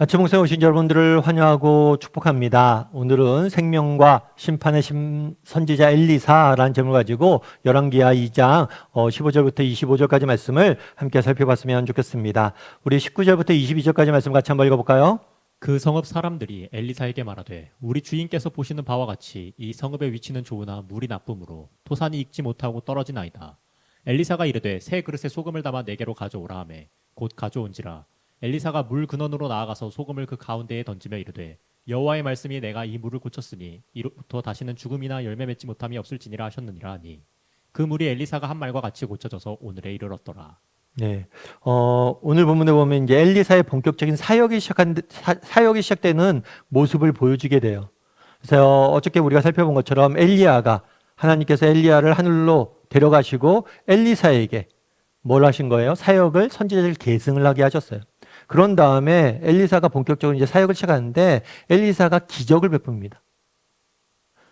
아침 목상에 오신 여러분들을 환영하고 축복합니다. 오늘은 생명과 심판의 선지자 엘리사라는 제목을 가지고 열왕기하 2장 15절부터 25절까지 말씀을 함께 살펴봤으면 좋겠습니다. 우리 19절부터 22절까지 말씀 같이 한번 읽어볼까요? 그 성읍 사람들이 엘리사에게 말하되 우리 주인께서 보시는 바와 같이 이 성읍의 위치는 좋으나 물이 나쁨으로 토산이 익지 못하고 떨어지나이다. 엘리사가 이르되 새 그릇에 소금을 담아 내게로 가져오라 하매 곧 가져온지라. 엘리사가 물 근원으로 나아가서 소금을 그 가운데에 던지며 이르되 여호와의 말씀이 내가 이 물을 고쳤으니 이로부터 다시는 죽음이나 열매 맺지 못함이 없을지니라 하셨느니라 하니 그 물이 엘리사가 한 말과 같이 고쳐져서 오늘에 이르렀더라. 네. 오늘 본문에 보면 이제 엘리사의 본격적인 사역이 시작되는 모습을 보여주게 돼요. 그래서 어저께 우리가 살펴본 것처럼 엘리야가 하나님께서 엘리야를 하늘로 데려가시고 엘리사에게 뭘 하신 거예요? 사역을 선지자를 계승을 하게 하셨어요. 그런 다음에 엘리사가 본격적으로 이제 사역을 시작하는데 엘리사가 기적을 베풉니다.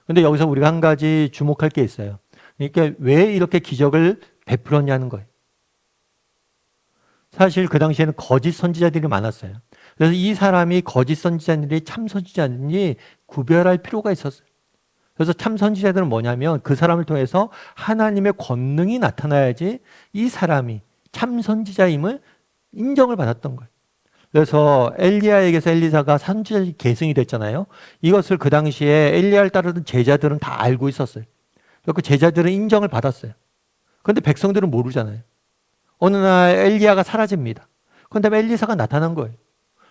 근데 여기서 우리가 한 가지 주목할 게 있어요. 그러니까 왜 이렇게 기적을 베풀었냐는 거예요. 사실 그 당시에는 거짓 선지자들이 많았어요. 그래서 이 사람이 거짓 선지자들이 참 선지자인지 구별할 필요가 있었어요. 그래서 참 선지자들은 뭐냐면 그 사람을 통해서 하나님의 권능이 나타나야지 이 사람이 참 선지자임을 인정을 받았던 거예요. 그래서 엘리야에게서 엘리사가 선지자 계승이 됐잖아요. 이것을 그 당시에 엘리야를 따르던 제자들은 다 알고 있었어요. 그 제자들은 인정을 받았어요. 그런데 백성들은 모르잖아요. 어느 날 엘리야가 사라집니다. 그런데 엘리사가 나타난 거예요.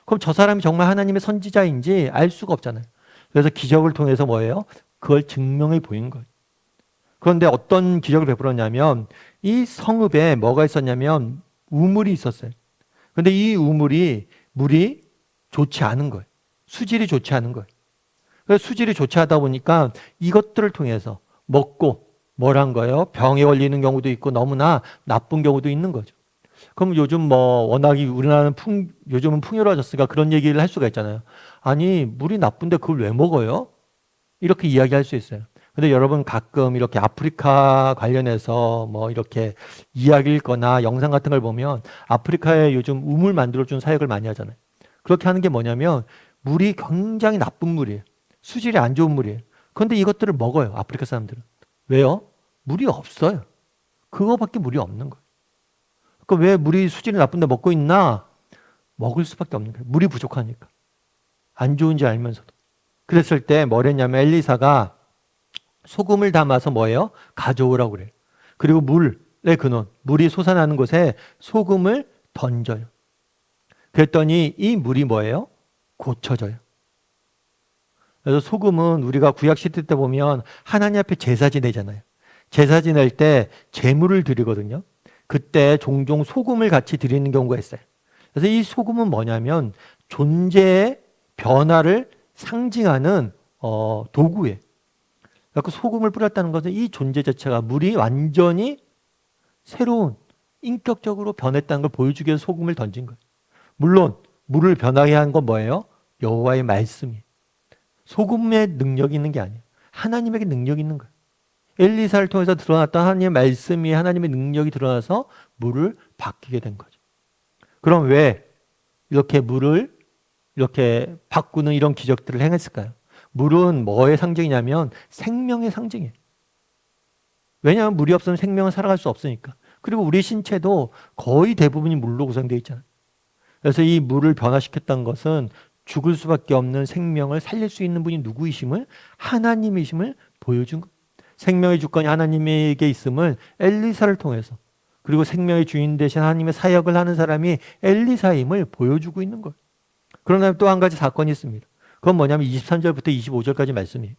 그럼 저 사람이 정말 하나님의 선지자인지 알 수가 없잖아요. 그래서 기적을 통해서 뭐예요? 그걸 증명해 보인 거예요. 그런데 어떤 기적을 베풀었냐면 이 성읍에 뭐가 있었냐면 우물이 있었어요. 그런데 이 물이 좋지 않은 거예요. 수질이 좋지 않은 거예요. 그래서 수질이 좋지 않다 보니까 이것들을 통해서 먹고 뭘 한 거예요? 병에 걸리는 경우도 있고 너무나 나쁜 경우도 있는 거죠. 그럼 요즘 워낙 우리나라는 요즘은 풍요로워졌으니까 그런 얘기를 할 수가 있잖아요. 아니, 물이 나쁜데 그걸 왜 먹어요? 이렇게 이야기할 수 있어요. 근데 여러분 가끔 이렇게 아프리카 관련해서 이렇게 이야기 읽거나 영상 같은 걸 보면 아프리카에 요즘 우물 만들어준 사역을 많이 하잖아요. 그렇게 하는 게 뭐냐면 물이 굉장히 나쁜 물이에요. 수질이 안 좋은 물이에요. 그런데 이것들을 먹어요. 아프리카 사람들은. 왜요? 물이 없어요. 그거밖에 물이 없는 거예요. 그러니까 왜 물이 수질이 나쁜데 먹고 있나? 먹을 수밖에 없는 거예요. 물이 부족하니까. 안 좋은지 알면서도. 그랬을 때 뭘 했냐면 엘리사가 소금을 담아서 뭐예요? 가져오라고 그래요. 그리고 물의 근원, 물이 솟아나는 곳에 소금을 던져요. 그랬더니 이 물이 뭐예요? 고쳐져요. 그래서 소금은 우리가 구약시대 때 보면 하나님 앞에 제사 지내잖아요. 제사 지낼 때 제물을 드리거든요. 그때 종종 소금을 같이 드리는 경우가 있어요. 그래서 이 소금은 뭐냐면 존재의 변화를 상징하는 도구예요. 그래서 소금을 뿌렸다는 것은 이 존재 자체가 물이 완전히 새로운 인격적으로 변했다는 걸 보여주기 위해서 소금을 던진 거예요. 물론 물을 변하게 한 건 뭐예요? 여호와의 말씀이에요. 소금의 능력이 있는 게 아니에요. 하나님에게 능력이 있는 거예요. 엘리사를 통해서 드러났던 하나님의 말씀이 하나님의 능력이 드러나서 물을 바뀌게 된 거죠. 그럼 왜 이렇게 물을 이렇게 바꾸는 이런 기적들을 행했을까요? 물은 뭐의 상징이냐면 생명의 상징이에요. 왜냐하면 물이 없으면 생명은 살아갈 수 없으니까. 그리고 우리 신체도 거의 대부분이 물로 구성되어 있잖아요. 그래서 이 물을 변화시켰다는 것은 죽을 수밖에 없는 생명을 살릴 수 있는 분이 누구이심을, 하나님이심을 보여준 거예요. 생명의 주권이 하나님에게 있음을 엘리사를 통해서, 그리고 생명의 주인 되신 하나님의 사역을 하는 사람이 엘리사임을 보여주고 있는 거예요. 그러나 또 한 가지 사건이 있습니다. 그건 뭐냐면 23절부터 25절까지 말씀이에요.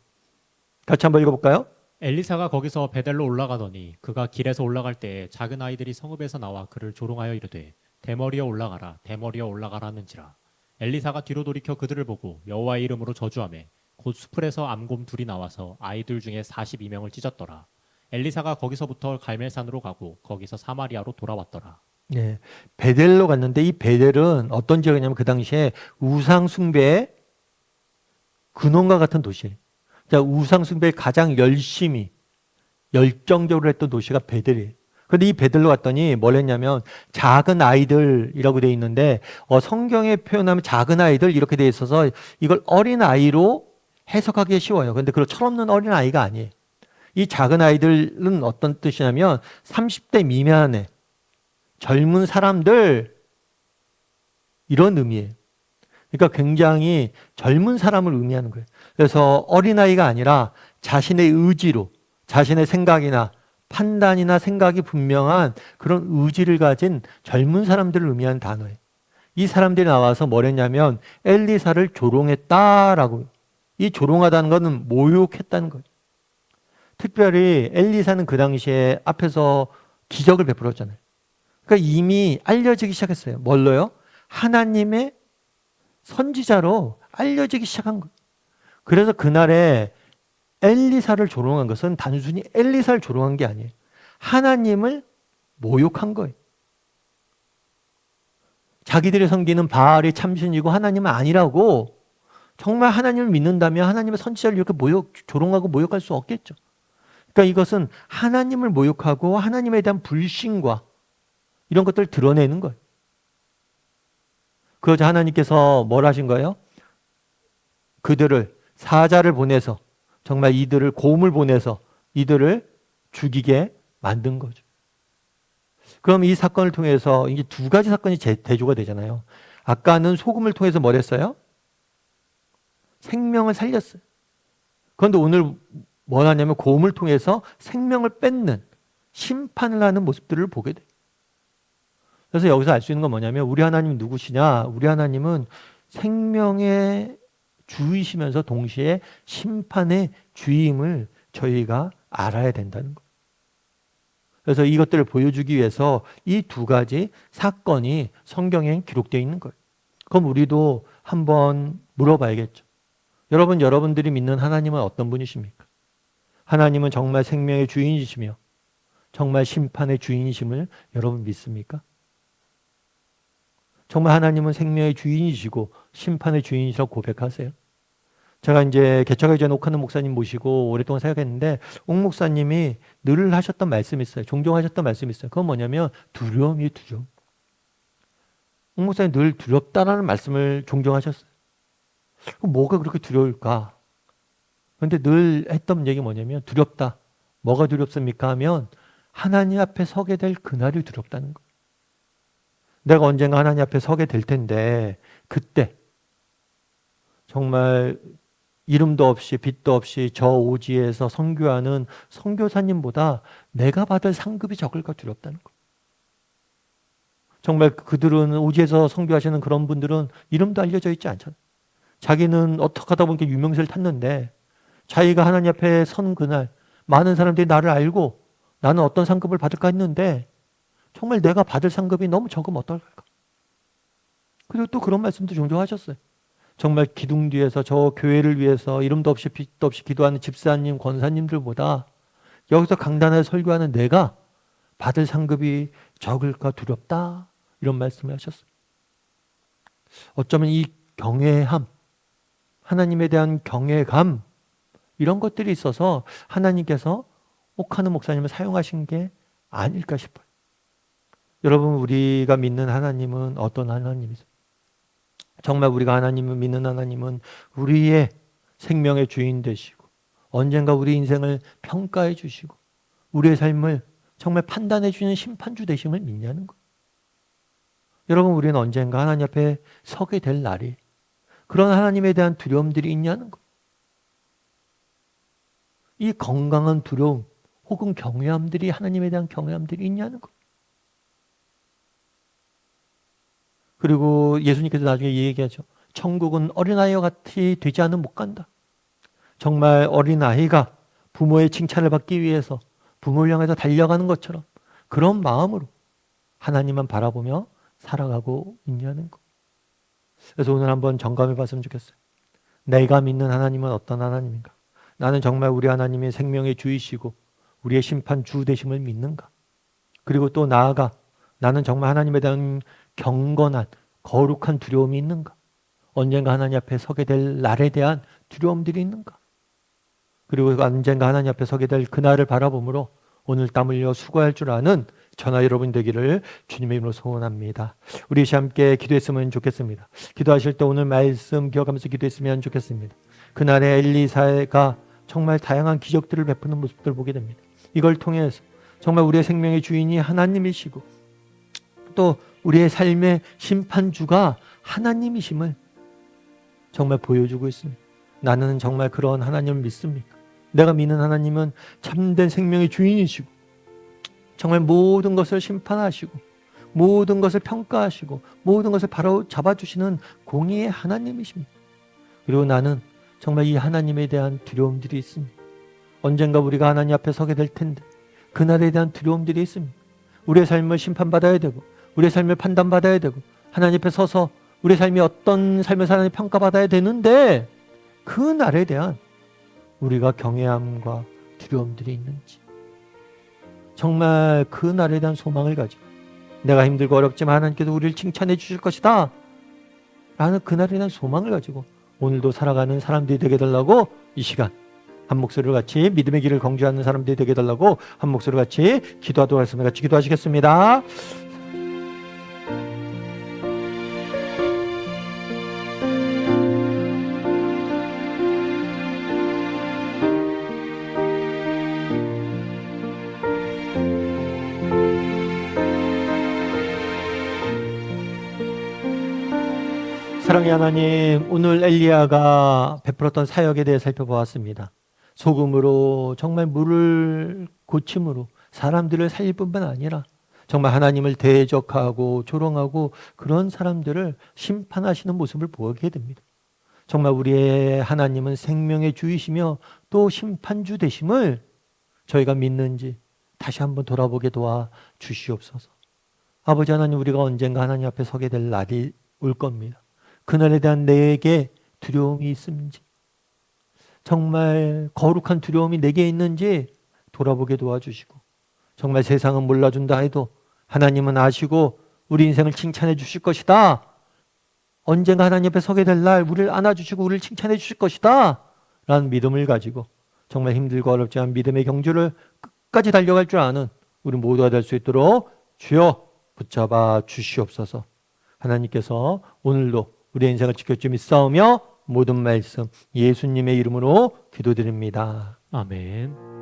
같이 한번 읽어볼까요? 엘리사가 거기서 베델로 올라가더니 그가 길에서 올라갈 때에 작은 아이들이 성읍에서 나와 그를 조롱하여 이르되 대머리여 올라가라 대머리여 올라가라 하는지라. 엘리사가 뒤로 돌이켜 그들을 보고 여호와의 이름으로 저주하매 곧 수풀에서 암곰 둘이 나와서 아이들 중에 42명을 찢었더라. 엘리사가 거기서부터 갈멜산으로 가고 거기서 사마리아로 돌아왔더라. 네, 베델로 갔는데 이 베델은 어떤 지역이냐면 그 당시에 우상 숭배의 근원과 같은 도시예요. 우상 숭배를 가장 열심히 열정적으로 했던 도시가 베델이에요. 근데 이 베들로 갔더니 뭘 했냐면 작은 아이들이라고 돼 있는데 성경에 표현하면 작은 아이들 이렇게 돼 있어서 이걸 어린 아이로 해석하기 쉬워요. 근데 그런 철없는 어린 아이가 아니에요. 이 작은 아이들은 어떤 뜻이냐면 30대 미만의 젊은 사람들 이런 의미예요. 그러니까 굉장히 젊은 사람을 의미하는 거예요. 그래서 어린아이가 아니라 자신의 의지로 자신의 생각이나 판단이나 생각이 분명한 그런 의지를 가진 젊은 사람들을 의미하는 단어예요. 이 사람들이 나와서 뭘 했냐면 엘리사를 조롱했다라고. 이 조롱하다는 것은 모욕했다는 거예요. 특별히 엘리사는 그 당시에 앞에서 기적을 베풀었잖아요. 그러니까 이미 알려지기 시작했어요. 뭘로요? 하나님의 선지자로 알려지기 시작한 거예요. 그래서 그날에 엘리사를 조롱한 것은 단순히 엘리사를 조롱한 게 아니에요. 하나님을 모욕한 거예요. 자기들이 섬기는 바알이 참신이고 하나님은 아니라고 정말 하나님을 믿는다면 하나님의 선지자를 이렇게 조롱하고 모욕할 수 없겠죠. 그러니까 이것은 하나님을 모욕하고 하나님에 대한 불신과 이런 것들을 드러내는 거예요. 그러자 하나님께서 뭘 하신 거예요? 그들을 사자를 보내서 정말 이들을 곰을 보내서 이들을 죽이게 만든 거죠. 그럼 이 사건을 통해서 이제 두 가지 사건이 대조가 되잖아요. 아까는 소금을 통해서 뭘 했어요? 생명을 살렸어요. 그런데 오늘 뭘 하냐면 곰을 통해서 생명을 뺏는 심판을 하는 모습들을 보게 돼요. 그래서 여기서 알 수 있는 건 뭐냐면 우리 하나님이 누구시냐? 우리 하나님은 생명의 주이시면서 동시에 심판의 주임을 저희가 알아야 된다는 거예요. 그래서 이것들을 보여주기 위해서 이 두 가지 사건이 성경에 기록되어 있는 거예요. 그럼 우리도 한번 물어봐야겠죠. 여러분들이 믿는 하나님은 어떤 분이십니까? 하나님은 정말 생명의 주인이시며 정말 심판의 주인이심을 여러분 믿습니까? 정말 하나님은 생명의 주인이시고 심판의 주인이시라고 고백하세요? 제가 이제 개척하기 전에 옥하는 목사님 모시고 오랫동안 생각했는데 옥 목사님이 늘 하셨던 말씀이 있어요. 종종 하셨던 말씀이 있어요. 그건 뭐냐면 두려움이에요. 두려움. 옥 목사님 늘 두렵다라는 말씀을 종종 하셨어요. 뭐가 그렇게 두려울까? 그런데 늘 했던 얘기 뭐냐면 두렵다. 뭐가 두렵습니까? 하면 하나님 앞에 서게 될 그날이 두렵다는 거예요. 내가 언젠가 하나님 앞에 서게 될 텐데 그때 정말 이름도 없이 빛도 없이 저 오지에서 선교하는 선교사님보다 내가 받을 상급이 적을까 두렵다는 거예요. 정말 그들은 오지에서 선교하시는 그런 분들은 이름도 알려져 있지 않잖아요. 자기는 어떻게 하다 보니까 유명세를 탔는데 자기가 하나님 앞에 선 그날 많은 사람들이 나를 알고 나는 어떤 상급을 받을까 했는데 정말 내가 받을 상급이 너무 적으면 어떨까? 그리고 또 그런 말씀도 종종 하셨어요. 정말 기둥 뒤에서 저 교회를 위해서 이름도 없이 빛도 없이 기도하는 집사님, 권사님들보다 여기서 강단에 설교하는 내가 받을 상급이 적을까 두렵다. 이런 말씀을 하셨어요. 어쩌면 이 경외함, 하나님에 대한 경외감 이런 것들이 있어서 하나님께서 옥하는 목사님을 사용하신 게 아닐까 싶어요. 여러분 우리가 믿는 하나님은 어떤 하나님이세요? 정말 우리가 하나님을 믿는 하나님은 우리의 생명의 주인 되시고 언젠가 우리 인생을 평가해 주시고 우리의 삶을 정말 판단해 주시는 심판주 되심을 믿냐는 거예요. 여러분 우리는 언젠가 하나님 앞에 서게 될 날이 그런 하나님에 대한 두려움들이 있냐는 거예요. 이 건강한 두려움 혹은 경외함들이 하나님에 대한 경외함들이 있냐는 거예요. 그리고 예수님께서 나중에 이 얘기하죠. 천국은 어린아이와 같이 되지 않으면 못 간다. 정말 어린아이가 부모의 칭찬을 받기 위해서 부모를 향해서 달려가는 것처럼 그런 마음으로 하나님만 바라보며 살아가고 있냐는 거. 그래서 오늘 한번 점검해 봤으면 좋겠어요. 내가 믿는 하나님은 어떤 하나님인가? 나는 정말 우리 하나님의 생명의 주이시고 우리의 심판 주 되심을 믿는가? 그리고 또 나아가 나는 정말 하나님에 대한 경건한 거룩한 두려움이 있는가? 언젠가 하나님 앞에 서게 될 날에 대한 두려움들이 있는가? 그리고 언젠가 하나님 앞에 서게 될 그날을 바라보므로 오늘 땀 흘려 수고할 줄 아는 저나 여러분 되기를 주님의 이름으로 소원합니다. 우리 함께 기도했으면 좋겠습니다. 기도하실 때 오늘 말씀 기억하면서 기도했으면 좋겠습니다. 그날의 엘리사가 정말 다양한 기적들을 베푸는 모습들을 보게 됩니다. 이걸 통해서 정말 우리의 생명의 주인이 하나님이시고 또 우리의 삶의 심판주가 하나님이심을 정말 보여주고 있습니다. 나는 정말 그런 하나님을 믿습니까? 내가 믿는 하나님은 참된 생명의 주인이시고 정말 모든 것을 심판하시고 모든 것을 평가하시고 모든 것을 바로 잡아주시는 공의의 하나님이십니다. 그리고 나는 정말 이 하나님에 대한 두려움들이 있습니다. 언젠가 우리가 하나님 앞에 서게 될 텐데 그날에 대한 두려움들이 있습니다. 우리의 삶을 심판받아야 되고 우리의 삶을 판단받아야 되고 하나님 앞에 서서 우리의 삶이 어떤 삶을 살았는지 평가받아야 되는데 그 날에 대한 우리가 경외함과 두려움들이 있는지 정말 그 날에 대한 소망을 가지고 내가 힘들고 어렵지만 하나님께서 우리를 칭찬해 주실 것이다 라는 그 날에 대한 소망을 가지고 오늘도 살아가는 사람들이 되게 달라고 이 시간 한 목소리로 같이 믿음의 길을 경주하는 사람들이 되게 달라고 한 목소리로 같이 기도하도록 하겠습니다. 같이 기도하시겠습니다. 사랑의 하나님, 오늘 엘리야가 베풀었던 사역에 대해 살펴보았습니다. 소금으로 정말 물을 고침으로 사람들을 살릴 뿐만 아니라 정말 하나님을 대적하고 조롱하고 그런 사람들을 심판하시는 모습을 보게 됩니다. 정말 우리의 하나님은 생명의 주이시며 또 심판주 되심을 저희가 믿는지 다시 한번 돌아보게 도와 주시옵소서. 아버지 하나님, 우리가 언젠가 하나님 앞에 서게 될 날이 올 겁니다. 그날에 대한 내게 두려움이 있는지 정말 거룩한 두려움이 내게 있는지 돌아보게 도와주시고 정말 세상은 몰라준다 해도 하나님은 아시고 우리 인생을 칭찬해 주실 것이다. 언젠가 하나님 앞에 서게 될 날 우리를 안아주시고 우리를 칭찬해 주실 것이다 라는 믿음을 가지고 정말 힘들고 어렵지만 믿음의 경주를 끝까지 달려갈 줄 아는 우리 모두가 될 수 있도록 주여 붙잡아 주시옵소서. 하나님께서 오늘도 우리의 인생을 지켜주며 싸우며 모든 말씀 예수님의 이름으로 기도드립니다. 아멘.